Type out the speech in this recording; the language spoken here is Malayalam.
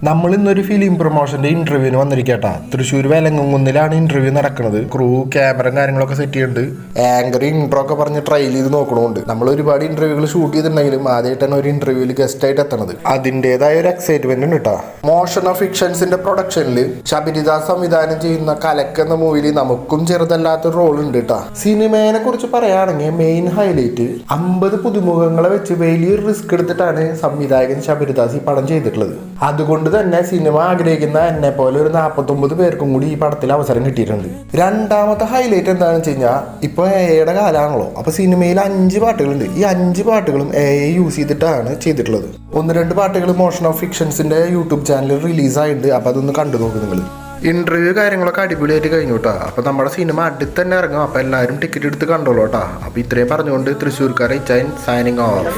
നമ്മൾ ഇന്നൊരു ഫിലിം പ്രൊമോഷന്റെ ഇന്റർവ്യൂവിന് വന്നിരിക്കട്ടാ. തൃശ്ശൂർ വേലങ്ങുന്നിലാണ് ഇന്റർവ്യൂ നടക്കുന്നത്. ക്രൂ ക്യാമറയും കാര്യങ്ങളൊക്കെ സെറ്റ് ചെയ്യുന്നുണ്ട്. ആങ്കർ ഇൻട്രോ ഒക്കെ പറഞ്ഞ് ട്രയൽ ചെയ്ത് നോക്കണമുണ്ട്. നമ്മൾ ഒരുപാട് ഇന്റർവ്യൂകൾ ഷൂട്ട് ചെയ്തിട്ടുണ്ടെങ്കിലും ആദ്യമായിട്ടാണ് ഒരു ഇന്റർവ്യൂവിൽ ഗസ്റ്റ് ആയിട്ട് എത്തണത്. അതിൻ്റെതായ ഒരു എക്സൈറ്റ്മെന്റ് ഉണ്ട് കേട്ടോ. മോഷൻ ഓഫ് ഫിക്ഷൻസിന്റെ പ്രൊഡക്ഷനിൽ ശബരിദാസ് സംവിധാനം ചെയ്യുന്ന കലക്ക് എന്ന മൂവിയിൽ നമുക്കും ചെറുതല്ലാത്തൊരു റോൾ ഉണ്ട് കേട്ടോ. സിനിമയെ കുറിച്ച് പറയുകയാണെങ്കിൽ മെയിൻ ഹൈലൈറ്റ് 50 പുതുമുഖങ്ങളെ വെച്ച് വലിയൊരു റിസ്ക് എടുത്തിട്ടാണ് സംവിധായകൻ ശബരിദാസ് ഈ പടം ചെയ്തിട്ടുള്ളത്. അതുകൊണ്ട് തന്നെ സിനിമ ആഗ്രഹിക്കുന്ന എന്നെ പോലെ ഒരു 49 പേർക്കും കൂടി ഈ പടത്തിൽ അവസരം കിട്ടിയിട്ടുണ്ട്. രണ്ടാമത്തെ ഹൈലൈറ്റ് എന്താണെന്ന് വെച്ച് കഴിഞ്ഞാൽ ഇപ്പോൾ എയുടെ കാലാണല്ലോ. അപ്പൊ സിനിമയിൽ 5 പാട്ടുകളുണ്ട്. ഈ 5 പാട്ടുകളും യൂസ് ചെയ്തിട്ടാണ് ചെയ്തിട്ടുള്ളത്. 1-2 പാട്ടുകൾ മോഷൻ ഓഫ് ഫിക്ഷൻസിന്റെ യൂട്യൂബ് ചാനലിൽ റിലീസായിട്ടുണ്ട്. അപ്പൊ അതൊന്ന് കണ്ടു നോക്കും നിങ്ങൾ. ഇന്റർവ്യൂ കാര്യങ്ങളൊക്കെ അടിപൊളിയായിട്ട് കഴിഞ്ഞു കേട്ടോ. അപ്പൊ നമ്മുടെ സിനിമ അടുത്ത് തന്നെ ഇറങ്ങും. അപ്പൊ എല്ലാവരും ടിക്കറ്റ് എടുത്ത് കണ്ടോളൂ കേട്ടോ. അപ്പൊ ഇത്രയും പറഞ്ഞുകൊണ്ട് തൃശ്ശൂർക്കാരെ സൈനിങ് ഓഫ്.